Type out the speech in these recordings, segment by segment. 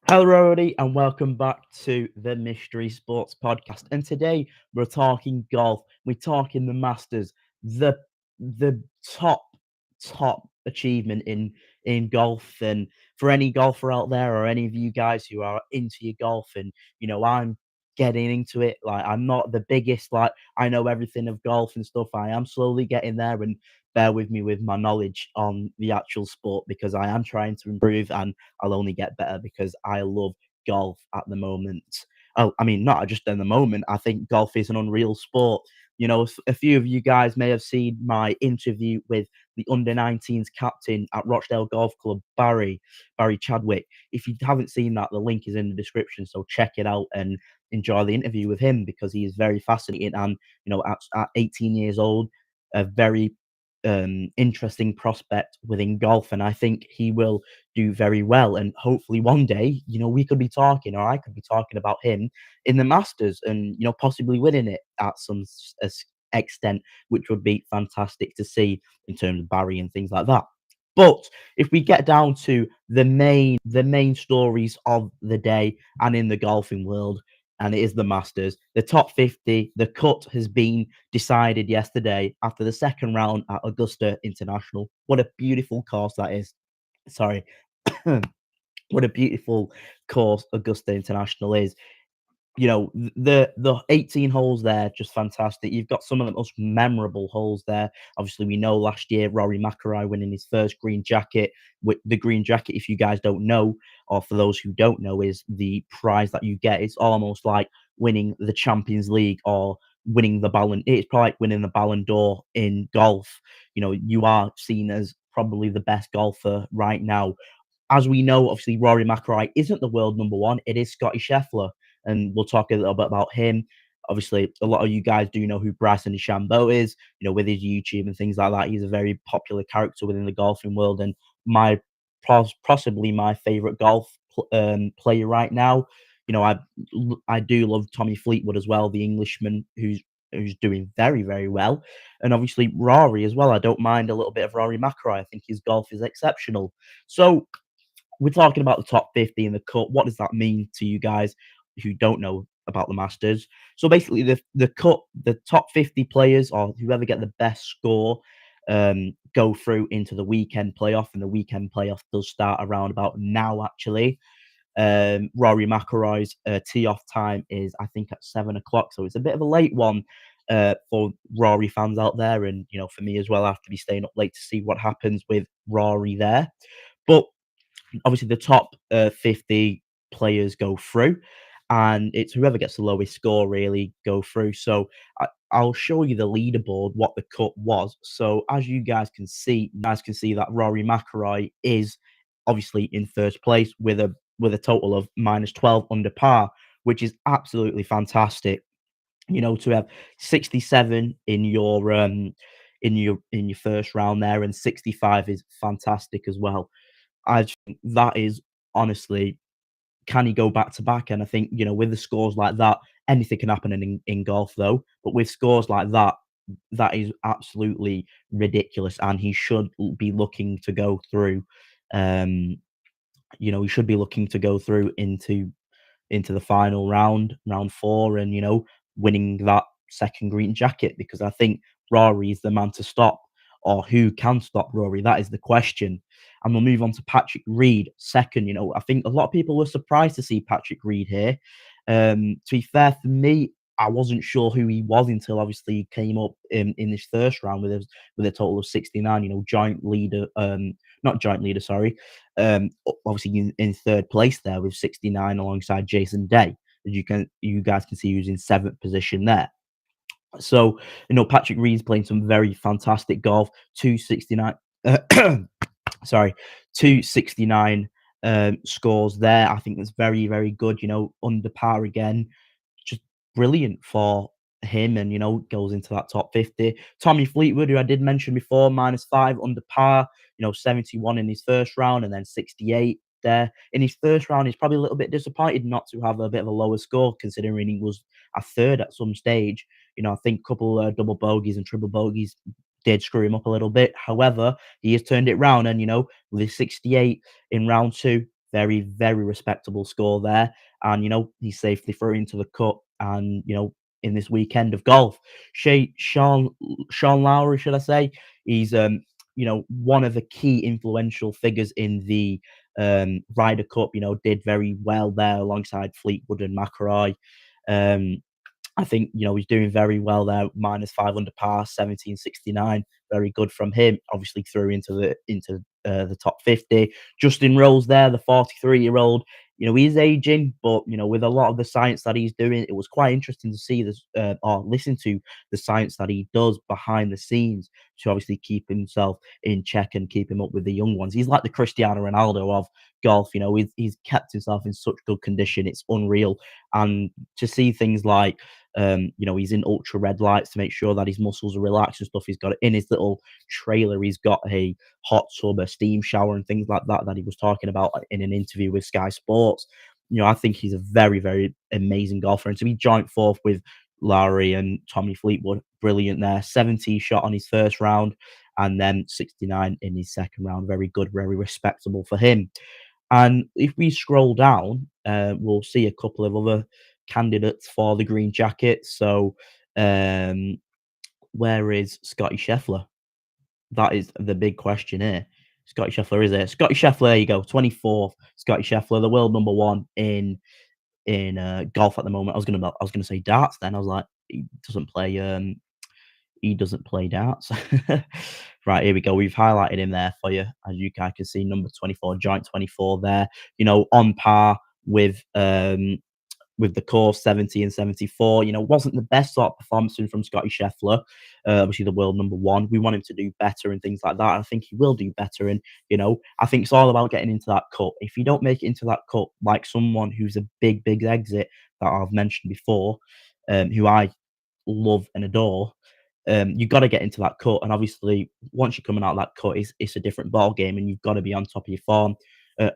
Hello, everybody, and welcome back to the Mystery Sports Podcast. And today we're talking golf. We're talking the Masters, the the top achievement in golf. And for any golfer out there, or any of you guys who are into your golf, and I'm getting into it. Like, I'm not the biggest, like, I know everything of golf and stuff. I am slowly getting there, and bear with me with my knowledge on the actual sport because I am trying to improve, and I'll only get better because I love golf at the moment. Oh, I mean, not just in the moment. I think golf is an unreal sport. A few of you guys may have seen my interview with the under 19s captain at Rochdale Golf Club, Barry Chadwick. If you haven't seen that, the link is in the description. So check it out and enjoy the interview with him because he is very fascinating. And at 18 years old, a very interesting prospect within golf, and I think he will do very well. And hopefully, one day, we could be talking, or I could be talking about him in the Masters, and possibly winning it at some extent, which would be fantastic to see in terms of Barry and things like that. But if we get down to the main stories of the day and in the golfing world, and it is the Masters, the top 50, the cut has been decided yesterday after the second round at Augusta International. What a beautiful course that is. Sorry. What a beautiful course Augusta International is. The 18 holes there, just fantastic. You've got some of the most memorable holes there. Obviously, we know last year Rory McIlroy winning his first green jacket. With the green jacket, if you guys don't know, or for those who don't know, is the prize that you get. It's almost like winning the Champions League or winning the Ballon. It's probably like winning the Ballon d'Or in golf. You are seen as probably the best golfer right now. As we know, obviously, Rory McIlroy isn't the world number one. It is Scotty Scheffler, and we'll talk a little bit about him. Obviously, a lot of you guys do know who Bryson DeChambeau is, with his YouTube and things like that. He's a very popular character within the golfing world, and my possibly my favorite golf player right now. I do love Tommy Fleetwood as well, the Englishman who's doing very, very well. And obviously Rory as well. I don't mind a little bit of Rory McIlroy. I think his golf is exceptional. So we're talking about the top 50 in the cut. What does that mean to you guys who don't know about the Masters? So basically, the cut, the top 50 players, or whoever get the best score, go through into the weekend playoff, and the weekend playoff does start around about now. Actually, Rory McIlroy's tee off time is, I think, at 7 o'clock, so it's a bit of a late one. For Rory fans out there, and for me as well, I have to be staying up late to see what happens with Rory there. But obviously the top 50 players go through, and it's whoever gets the lowest score really go through. So I'll show you the leaderboard, what the cut was. So as you guys can see, that Rory McIlroy is obviously in first place with a total of minus 12 under par, which is absolutely fantastic. To have 67 in your first round there, and 65 is fantastic as well. I just think that is honestly, can he go back to back? And I think, with the scores like that, anything can happen in golf though. But with scores like that, that is absolutely ridiculous. And he should be looking to go through. He should be looking to go through into the final round, round four, and winning that second green jacket, because I think Rory is the man to stop, or who can stop Rory? That is the question. And we'll move on to Patrick Reed second. I think a lot of people were surprised to see Patrick Reed here. To be fair, for me, I wasn't sure who he was until obviously he came up in this first round with a total of 69. Joint leader, not joint leader, sorry. Obviously in third place there with 69 alongside Jason Day. As you guys can see, who's in seventh position there. So, Patrick Reed's playing some very fantastic golf. 269, sorry, 269 scores there. I think that's very, very good. Under par again, just brilliant for him, and goes into that top 50. Tommy Fleetwood, who I did mention before, -5 under par. 71 in his first round, and then 68 there in his first round. He's probably a little bit disappointed not to have a bit of a lower score, considering he was a third at some stage. I think a couple double bogeys and triple bogeys did screw him up a little bit. However, he has turned it round, and with his 68 in round two, Very, very respectable score there. And, he's safely through into the cut and, in this weekend of golf. Sean Lowry, should I say? He's, one of the key influential figures in the Ryder Cup, did very well there alongside Fleetwood and McIlroy. Um, I think, he's doing very well there, minus 5 under par, 1769. Very good from him. Obviously through into the top 50. Justin Rose there, the 43-year-old. He's aging, but with a lot of the science that he's doing, it was quite interesting to see this or listen to the science that he does behind the scenes to obviously keep himself in check and keep him up with the young ones. He's like the Cristiano Ronaldo of golf. He's kept himself in such good condition. It's unreal. And to see things like he's in ultra red lights to make sure that his muscles are relaxed and stuff. He's got it in his little trailer. He's got a hot tub, a steam shower, and things like that he was talking about in an interview with Sky Sports. I think he's a very, very amazing golfer. And to be joint fourth with Lowry and Tommy Fleetwood, brilliant there. 70 shot on his first round and then 69 in his second round. Very good, very respectable for him. And if we scroll down, we'll see a couple of other candidates for the green jacket. So, um, where is Scotty Scheffler? That is the big question here. Scotty Scheffler is there. Scotty Scheffler, there you go, 24th. Scotty Scheffler, the world number one in golf at the moment. I was gonna say darts. Then I was like, he doesn't play darts. Right, here we go. We've highlighted him there for you, as you guys can see. Number 24, joint 24 there. On par with the course 70 and 74. Wasn't the best sort of performance from Scotty Scheffler, obviously the world number one. We want him to do better and things like that. I think he will do better. And, I think it's all about getting into that cut. If you don't make it into that cut, like someone who's a big, big exit that I've mentioned before, who I love and adore, you've got to get into that cut. And obviously, once you're coming out of that cut, it's a different ball game, and you've got to be on top of your form,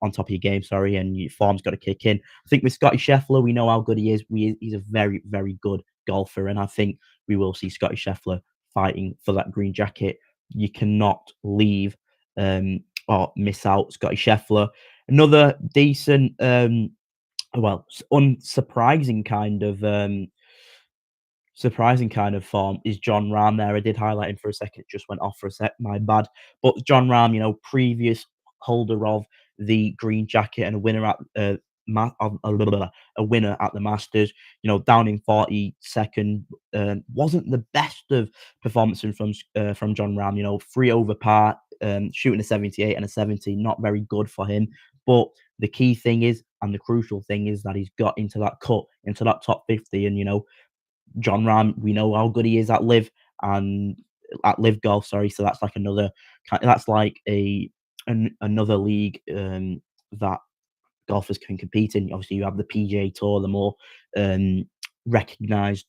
on top of your game, sorry, and your form's got to kick in. I think with Scotty Scheffler, we know how good he is. He's a very, very good golfer, and I think we will see Scotty Scheffler fighting for that green jacket. You cannot leave or miss out Scotty Scheffler. Another decent, unsurprising kind of form is John Rahm there. I did highlight him for a second. It just went off for a sec. My bad. But John Rahm, previous holder of the green jacket and a winner at a winner at the Masters. Down in 42nd, wasn't the best of performances from John Rahm. 3 over par, shooting a 78 and a 70, not very good for him. But the key thing is, and the crucial thing is, that he's got into that cut, into that top 50, and John Rahm, we know how good he is at live golf. Sorry, so that's like that's like another league that golfers can compete in. Obviously, you have the PGA Tour, the more recognized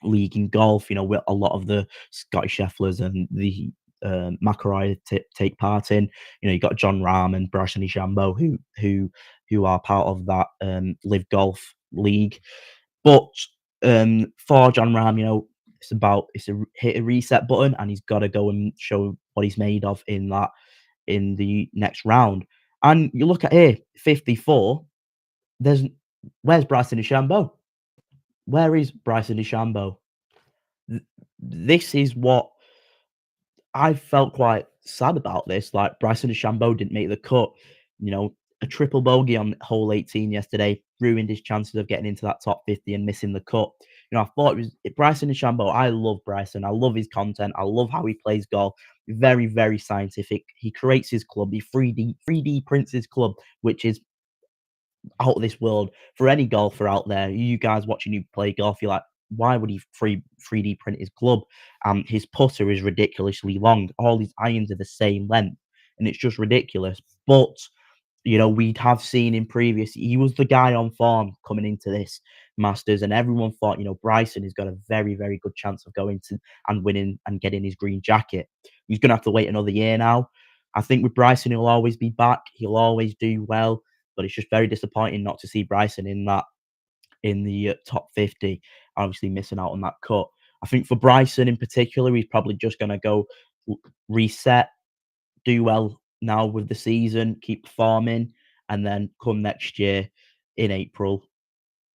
league in golf. With a lot of the Scotty Schefflers and the McIlroy take part in. You got John Rahm and Bryson DeChambeau who are part of that live golf league. But for John Rahm, hit a reset button, and he's got to go and show what he's made of in the next round. And you look at here, 54. Where's Bryson DeChambeau? Where is Bryson DeChambeau? This is what I felt quite sad about this. Like, Bryson DeChambeau didn't make the cut. A triple bogey on hole 18 yesterday ruined his chances of getting into that top 50 and missing the cut. I thought it was Bryson DeChambeau. I love Bryson. I love his content. I love how he plays golf. Very, very scientific. He creates his club. He 3D prints his club, which is out of this world. For any golfer out there, you guys watching you play golf, you're like, why would he 3D print his club? His putter is ridiculously long. All his irons are the same length, and it's just ridiculous. But we have seen in previous, he was the guy on form coming into this Masters, and everyone thought, Bryson has got a very, very good chance of going to and winning and getting his green jacket. He's going to have to wait another year now. I think with Bryson, he'll always be back. He'll always do well, but it's just very disappointing not to see Bryson in the top 50, obviously missing out on that cut. I think for Bryson in particular, he's probably just going to go reset, do well now with the season, keep performing, and then come next year in April,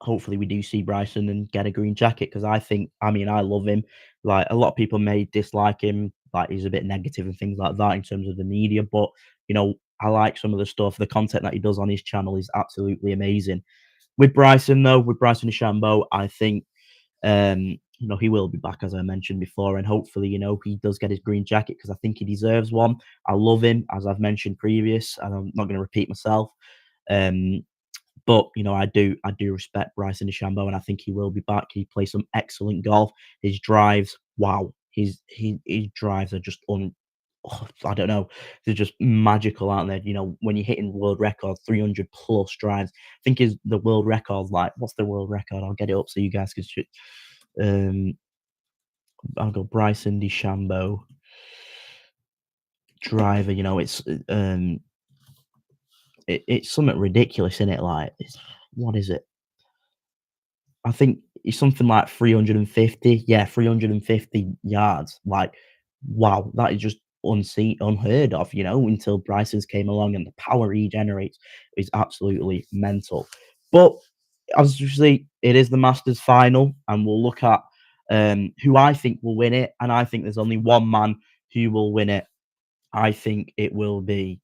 hopefully we do see Bryson and get a green jacket because I mean, I love him. Like a lot of people may dislike him, like he's a bit negative and things like that in terms of the media, but I like some of the stuff, the content that he does on his channel is absolutely amazing. With Bryson though, with Bryson DeChambeau, I think he will be back as I mentioned before, and hopefully, he does get his green jacket because I think he deserves one. I love him, as I've mentioned previous, and I'm not going to repeat myself. Um, but I do respect Bryson DeChambeau, and I think he will be back. He plays some excellent golf. His drives, wow, his drives are just I don't know, they're just magical, aren't they? When you're hitting world record 300 plus drives, I think is the world record. Like, what's the world record? I'll get it up so you guys can. Um, I'll go Bryson DeChambeau driver. It's something ridiculous, isn't it? Like, what is it? I think it's something like 350. Yeah, 350 yards. Like, wow, that is just unseen, unheard of, until Bryson's came along and the power he generates is absolutely mental. But obviously, it is the Masters final, and we'll look at who I think will win it. And I think there's only one man who will win it. I think it will be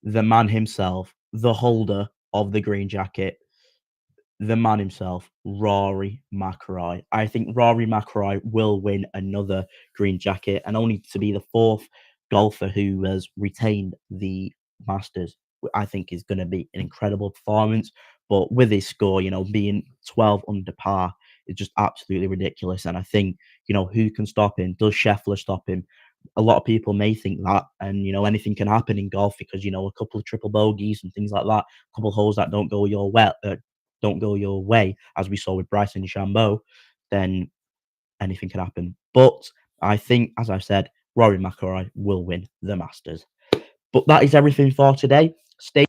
the man himself, the holder of the green jacket, the man himself, Rory McIlroy. I think Rory McIlroy will win another green jacket, and only to be the fourth golfer who has retained the Masters. I think is going to be an incredible performance. But with his score, being 12 under par is just absolutely ridiculous. And I think, who can stop him? Does Scheffler stop him? A lot of people may think that, and anything can happen in golf because a couple of triple bogeys and things like that, a couple of holes that don't go your way, as we saw with Bryson DeChambeau, then anything can happen. But I think, as I've said, Rory McIlroy will win the Masters. But that is everything for today. Stay